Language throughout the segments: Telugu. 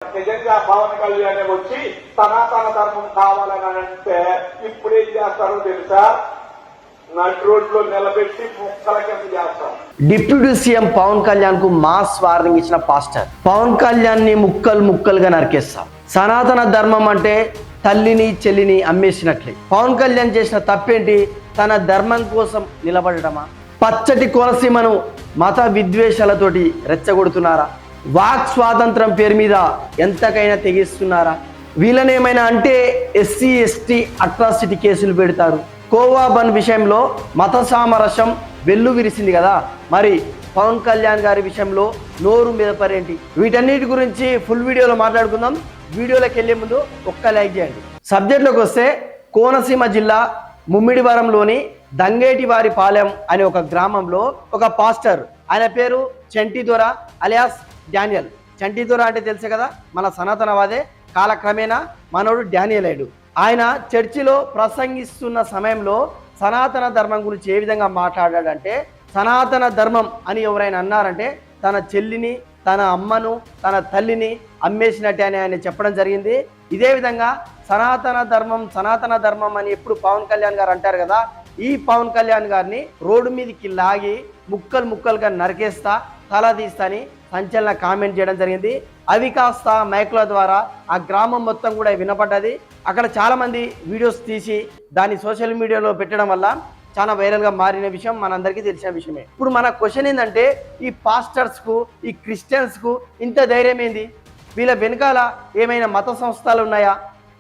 నిజంగా పవన్ కళ్యాణ్ వచ్చి సనాతన ధర్మం కావాలని అంటే ఇప్పుడేం చేస్తారో తెలుసా? నటి రోడ్లో నిలబెట్టి ముక్కల కింద చేస్తాం. డిప్యూటీ సీఎం పవన్ కళ్యాణ్ కు మాస్ వార్నింగ్ ఇచ్చిన పాస్టర్. పవన్ కళ్యాణ్ ని ముక్కలు ముక్కలుగా నరికేస్తాం. సనాతన ధర్మం అంటే తల్లిని చెల్లిని అమ్మేసినట్లే. పవన్ కళ్యాణ్ చేసిన తప్పేంటి? తన ధర్మం కోసం నిలబడటమా? పచ్చటి కోనసీమను మత విద్వేషాలతోటి రెచ్చగొడుతున్నారా? వాక్ స్వాతంత్రం పేరు మీద ఎంతకైనా తెగిస్తున్నారా? వీళ్ళనేమైనా అంటే ఎస్సీ ఎస్టీ అట్రాసిటీ కేసులు పెడతారు. కోవా బన్ విషయంలో మత సామరస్యం వెల్లు విరిసింది కదా, మరి పవన్ కళ్యాణ్ గారి విషయంలో నోరు మెదపరేంటి? వీటన్నిటి గురించి ఫుల్ వీడియోలో మాట్లాడుకుందాం. వీడియోలోకి వెళ్ళే ముందు ఒక్క లైక్ చేయండి. సబ్జెక్ట్లోకి వస్తే, కోనసీమ జిల్లా ముమ్మిడివరంలోని దంగేటివారి పాలెం అనే ఒక గ్రామంలో ఒక పాస్టర్, ఆయన పేరు చంటి దొర అలియాస్ డానియల్. చంటి దొర అంటే తెలుసు కదా, మన సనాతనవాదే. కాలక్రమేణా మనోడు డానియల్ అయ్యాడు. ఆయన చర్చిలో ప్రసంగిస్తున్న సమయంలో సనాతన ధర్మం గురించి ఏ విధంగా మాట్లాడాడంటే, సనాతన ధర్మం అని ఎవరైనా అన్నారంటే తన చెల్లిని, తన అమ్మను, తన తల్లిని అమ్మేసినట్టే అని ఆయన చెప్పడం జరిగింది. ఇదే విధంగా సనాతన ధర్మం అని ఎప్పుడు పవన్ కళ్యాణ్ గారు అంటారు కదా, ఈ పవన్ కళ్యాణ్ గారిని రోడ్డు మీదకి లాగి ముక్కలుగా నరికేస్తా, తల తీస్తాని సంచలన కామెంట్ చేయడం జరిగింది. అవి కాస్త మైకుల ద్వారా ఆ గ్రామం మొత్తం కూడా వినపడ్డది. అక్కడ చాలామంది వీడియోస్ తీసి దాన్ని సోషల్ మీడియాలో పెట్టడం వల్ల చాలా వైరల్గా మారిన విషయం మనందరికీ తెలిసిన విషయమే. ఇప్పుడు మన క్వశ్చన్ ఏంటంటే, ఈ పాస్టర్స్కు, ఈ క్రిస్టియన్స్కు ఇంత ధైర్యం ఏంది? వీళ్ళ వెనకాల ఏమైనా మత సంస్థలు ఉన్నాయా?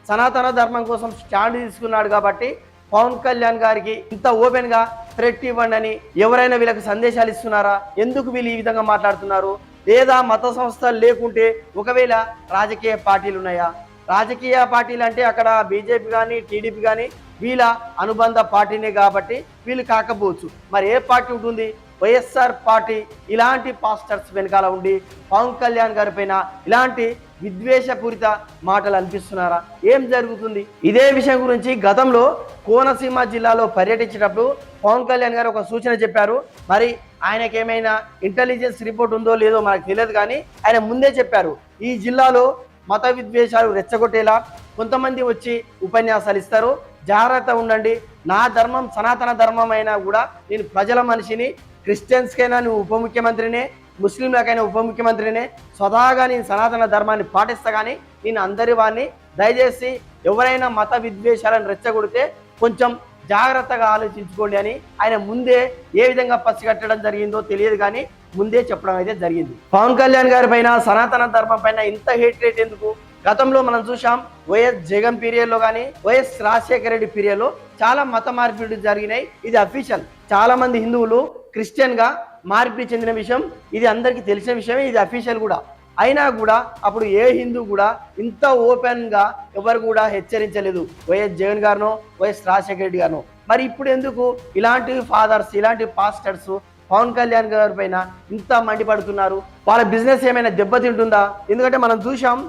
సనాతన ధర్మం కోసం స్టాండ్ తీసుకున్నాడు కాబట్టి పవన్ కళ్యాణ్ గారికి ఇంత ఓపెన్గా థ్రెట్ ఇవ్వండి అని ఎవరైనా వీళ్ళకి సందేశాలు ఇస్తున్నారా? ఎందుకు వీళ్ళు ఈ విధంగా మాట్లాడుతున్నారు? లేదా మత సంస్థలు లేకుంటే ఒకవేళ రాజకీయ పార్టీలు ఉన్నాయా? రాజకీయ పార్టీలు అంటే అక్కడ బీజేపీ కానీ టీడీపీ కానీ వీళ్ళ అనుబంధ పార్టీనే కాబట్టి వీళ్ళు కాకపోవచ్చు. మరి ఏ పార్టీ ఉంటుంది? వైఎస్ఆర్ పార్టీ. ఇలాంటి పాస్టర్స్ వెనకాల ఉండి పవన్ కళ్యాణ్ గారి పైన ఇలాంటి విద్వేషపూరిత మాటలు అనిపిస్తున్నారా? ఏం జరుగుతుంది? ఇదే విషయం గురించి గతంలో కోనసీమ జిల్లాలో పర్యటించేటప్పుడు పవన్ కళ్యాణ్ గారు ఒక సూచన చెప్పారు. మరి ఆయనకి ఏమైనా ఇంటెలిజెన్స్ రిపోర్ట్ ఉందో లేదో మనకు తెలియదు, కానీ ఆయన ముందే చెప్పారు, ఈ జిల్లాలో మత విద్వేషాలు రెచ్చగొట్టేలా కొంతమంది వచ్చి ఉపన్యాసాలు ఇస్తారు, జాగ్రత్త ఉండండి. నా ధర్మం సనాతన ధర్మం అయినా కూడా నేను ప్రజల మనిషిని, క్రిస్టియన్స్కైనా నువ్వు ఉప ముఖ్యమంత్రినే, ముస్లింలకైనా ఉప ముఖ్యమంత్రినే, స్వతహాగా నేను సనాతన ధర్మాన్ని పాటిస్తా, కానీ నేను అందరి వారిని, దయచేసి ఎవరైనా మత విద్వేషాలను రెచ్చగొడితే కొంచెం జాగ్రత్తగా ఆలోచించుకోండి అని ఆయన ముందే ఏ విధంగా పసిగట్టడం జరిగిందో తెలియదు, కానీ ముందే చెప్పడం అయితే జరిగింది. పవన్ కళ్యాణ్ గారి పైన, సనాతన ధర్మం పైన ఇంత హేట్ రేట్ ఎందుకు? గతంలో మనం చూసాం, వైఎస్ జగన్ పీరియడ్లో కానీ వైఎస్ రాజశేఖర రెడ్డి పీరియడ్లో చాలా మత మార్పిడి జరిగినాయి. ఇది అఫీషియల్. చాలా మంది హిందువులు క్రిస్టియన్ గా మార్పిడి చెందిన విషయం ఇది అందరికీ తెలిసిన విషయమే, ఇది అఫీషియల్ కూడా. అయినా కూడా అప్పుడు ఏ హిందూ కూడా ఇంత ఓపెన్ గా ఎవరు కూడా హెచ్చరించలేదు, వైఎస్ జగన్ గారినో వైఎస్ రాజశేఖర రెడ్డి గారినో. మరి ఇప్పుడు ఎందుకు ఇలాంటి ఫాదర్స్, ఇలాంటి పాస్టర్స్ పవన్ కళ్యాణ్ గారి పైన ఇంత మండిపడుతున్నారు? వాళ్ళ బిజినెస్ ఏమైనా దెబ్బతింటుందా? ఎందుకంటే మనం చూసాం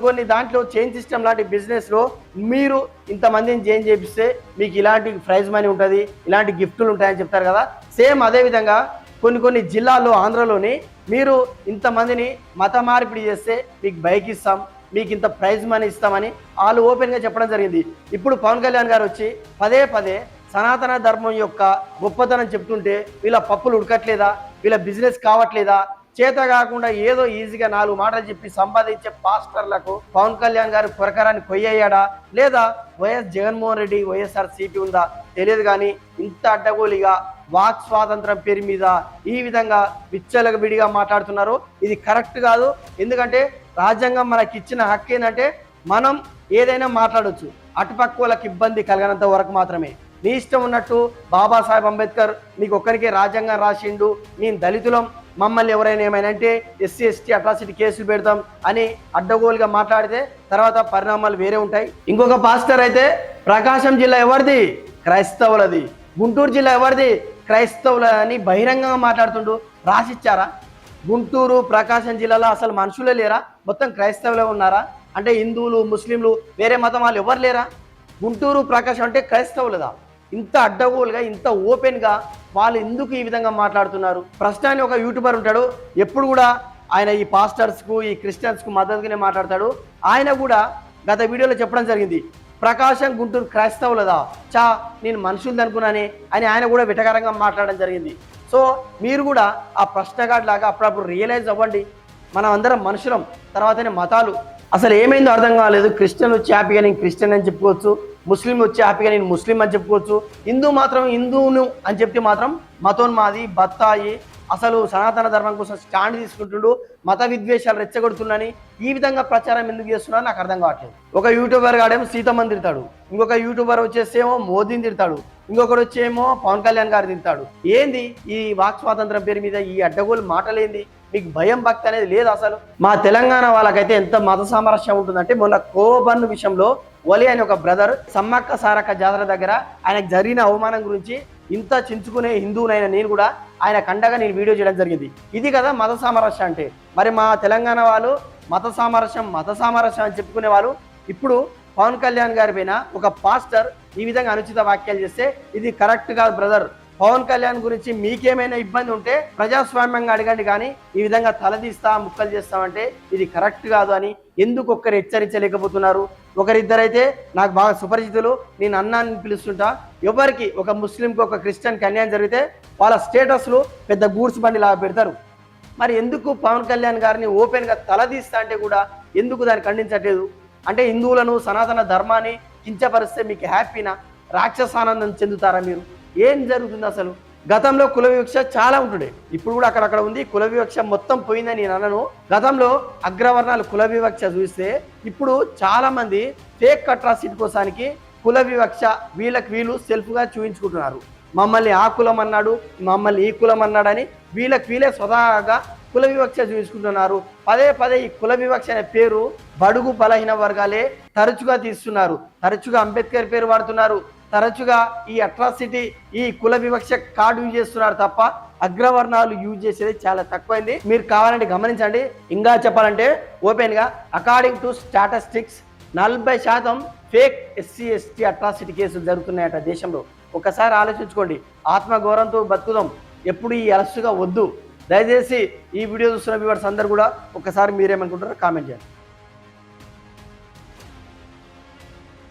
కొన్ని దాంట్లో చైన్ సిస్టమ్ లాంటి బిజినెస్లో మీరు ఇంతమందిని జాయిన్ చేపిస్తే మీకు ఇలాంటి ప్రైజ్ మనీ ఉంటుంది, ఇలాంటి గిఫ్టులు ఉంటాయని చెప్తారు కదా. సేమ్ అదేవిధంగా కొన్ని జిల్లాల్లో, ఆంధ్రలోని మీరు ఇంతమందిని మత మార్పిడి చేస్తే మీకు బైక్ ఇస్తాం, మీకు ఇంత ప్రైజ్ మనీ ఇస్తామని వాళ్ళు ఓపెన్గా చెప్పడం జరిగింది. ఇప్పుడు పవన్ కళ్యాణ్ గారు వచ్చి పదే సనాతన ధర్మం యొక్క గొప్పతనం చెప్తుంటే వీళ్ళ పప్పులు ఉడకట్లేదా? వీళ్ళ బిజినెస్ కావట్లేదా? చేత కాకుండా ఏదో ఈజీగా 4 మాటలు చెప్పి సంపాదించే పాస్టర్లకు పవన్ కళ్యాణ్ గారు కొరకరాన్ని కొయ్యయ్యాడా? లేదా వైఎస్ జగన్మోహన్ రెడ్డి, వైఎస్ఆర్ సిపి ఉందా? తెలియదు, కానీ ఇంత అడ్డగోలిగా వాక్ స్వాతంత్రం పేరు మీద ఈ విధంగా విచ్చలవిడిగా మాట్లాడుతున్నారు. ఇది కరెక్ట్ కాదు. ఎందుకంటే రాజ్యాంగం మనకి ఇచ్చిన హక్కు ఏంటంటే మనం ఏదైనా మాట్లాడవచ్చు, అటుపక్క వాళ్ళకి ఇబ్బంది కలగనంత వరకు మాత్రమే. నీ ఇష్టం ఉన్నట్టు బాబాసాహెబ్ అంబేద్కర్ నీకు ఒక్కరికే రాజ్యాంగం రాసిండు, నేను దళితులం, మమ్మల్ని ఎవరైనా ఏమైనా అంటే ఎస్సీ ఎస్టీ అట్రాసిటీ కేసులు పెడతాం అని అడ్డగోలుగా మాట్లాడితే తర్వాత పరిణామాలు వేరే ఉంటాయి. ఇంకొక పాస్టర్ అయితే ప్రకాశం జిల్లా ఎవరిది? క్రైస్తవులది. గుంటూరు జిల్లా ఎవరిది? క్రైస్తవుల అని బహిరంగంగా మాట్లాడుతుండు. రాసిచ్చారా? గుంటూరు, ప్రకాశం జిల్లాలో అసలు మనుషులే లేరా? మొత్తం క్రైస్తవులే ఉన్నారా? అంటే హిందువులు, ముస్లింలు, వేరే మతం వాళ్ళు ఎవరు లేరా? గుంటూరు, ప్రకాశం అంటే క్రైస్తవులదా? ఇంత అడ్డగోలుగా, ఇంత ఓపెన్గా వాళ్ళు ఎందుకు ఈ విధంగా మాట్లాడుతున్నారు? ప్రస్తుతాన్ని ఒక యూట్యూబర్ ఉంటాడు, ఎప్పుడు కూడా ఆయన ఈ పాస్టర్స్కు ఈ క్రిస్టియన్స్కు మద్దతుగానే మాట్లాడతాడు. ఆయన కూడా గత వీడియోలో చెప్పడం జరిగింది, ప్రకాశం గుంటూరు క్రైస్తవులదా నేను మనుషులది అనుకున్నానే అని ఆయన కూడా వెటకారంగా మాట్లాడడం జరిగింది. సో మీరు కూడా ఆ ప్రశ్నగాడి లాగా అప్పుడప్పుడు రియలైజ్ అవ్వండి, మనం అందరం మనుషులం, తర్వాతనే మతాలు. అసలు ఏమైందో అర్థం కాలేదు. క్రిస్టియన్ వచ్చి హ్యాపీగా నేను క్రిస్టియన్ అని చెప్పుకోవచ్చు, ముస్లిం వచ్చి హ్యాపీగా నేను ముస్లిం అని చెప్పుకోవచ్చు, హిందూ మాత్రం హిందువును అని చెప్తే మాత్రం మతోన్మాది బత్తాయి, అసలు సనాతన ధర్మం కోసం స్టాండ్ తీసుకుంటుండు, మత విద్వేషాలు రెచ్చగొడుతుండని ఈ విధంగా ప్రచారం ఎందుకు చేస్తున్నారో నాకు అర్థం కావట్లేదు. ఒక యూట్యూబర్ గాడేమో సీతమ్మని తిడతాడు, ఇంకొక యూట్యూబర్ వచ్చేసేమో మోదీని తిడతాడు, ఇంకొకరు వచ్చేమో పవన్ కళ్యాణ్ గారు తిడతాడు. ఏంది ఈ వాక్ స్వాతంత్రం పేరు మీద ఈ అడ్డగోలు మాటలేంది? మీకు భయం భక్తి అనేది లేదు అసలు. మా తెలంగాణ వాళ్ళకైతే ఎంత మత సామరస్యం ఉంటుందంటే, మొన్న కోబన్ విషయంలో ఒలి అని ఒక బ్రదర్ సమ్మక్క సారక్క జాతర దగ్గర ఆయనకు జరిగిన అవమానం గురించి ఇంత చించుకునే హిందువునైనా నేను కూడా ఆయన కండగా నేను వీడియో చేయడం జరిగింది. ఇది కదా మత సామరస్యం అంటే. మరి మా తెలంగాణ వాళ్ళు మత సామరస్యం అని చెప్పుకునే వాళ్ళు ఇప్పుడు పవన్ కళ్యాణ్ గారి పైన ఒక పాస్టర్ ఈ విధంగా అనుచిత వ్యాఖ్యలు చేస్తే ఇది కరెక్ట్ కాదు బ్రదర్. పవన్ కళ్యాణ్ గురించి మీకేమైనా ఇబ్బంది ఉంటే ప్రజాస్వామ్యంగా అడగండి, కానీ ఈ విధంగా తలదీస్తా ముక్కలు చేస్తామంటే ఇది కరెక్ట్ కాదు అని ఎందుకు ఒక్కరు హెచ్చరించలేకపోతున్నారు? ఒకరిద్దరైతే నాకు బాగా సుపరిచితులు, నేను అన్నాన్ని పిలుస్తుంటా. ఎవరికి ఒక ముస్లింకి ఒక క్రిస్టియన్కి అన్యాయం జరిగితే వాళ్ళ స్టేటస్లు పెద్ద గూడ్స్ బండి లాగా పెడతారు. మరి ఎందుకు పవన్ కళ్యాణ్ గారిని ఓపెన్గా తలదీస్తా అంటే కూడా ఎందుకు దాన్ని ఖండించట్లేదు? అంటే హిందువులను సనాతన ధర్మాన్ని కించపరిస్తే మీకు హ్యాపీనా? రాక్షసానందం చెందుతారా మీరు? ఏం జరుగుతుంది అసలు? గతంలో కుల వివక్ష చాలా ఉంటుండే, ఇప్పుడు కూడా అక్కడక్కడ ఉంది. కుల వివక్ష మొత్తం పోయిందని నేను అనను. గతంలో అగ్రవర్ణాలు కుల వివక్ష చూస్తే ఇప్పుడు చాలా మంది ఫేక్ అట్రాసిటీ కోసానికి కుల వివక్ష వీళ్ళు సెల్ఫ్గా చూపించుకుంటున్నారు. మమ్మల్ని ఆ కులం అన్నాడు, మమ్మల్ని ఈ కులం అన్నాడని వీళ్ళే స్వతహాగా కుల వివక్ష చూపించుకుంటున్నారు. పదే ఈ కుల వివక్ష అనే పేరు బడుగు బలహీన వర్గాలే తరచుగా తీస్తున్నారు, తరచుగా అంబేద్కర్ పేరు వాడుతున్నారు, తరచుగా ఈ అట్రాసిటీ ఈ కుల వివక్ష కార్డు యూజ్ చేస్తున్నారు తప్ప అగ్రవర్ణాలు యూజ్ చేసేది చాలా తక్కువైంది. మీరు కావాలంటే గమనించండి. ఇంకా చెప్పాలంటే ఓపెన్గా according to statistics 40% fake SC ST atrocity కేసులు జరుగుతున్నాయట దేశంలో. ఒకసారి ఆలోచించుకోండి. ఆత్మగౌరవంతో బతుకుదాం, ఎప్పుడు ఈ అలసుగా వద్దు. దయచేసి ఈ వీడియో చూస్తున్న వ్యూవర్స్ అందరూ కూడా ఒకసారి మీరేమనుకుంటారో కామెంట్ చేయండి.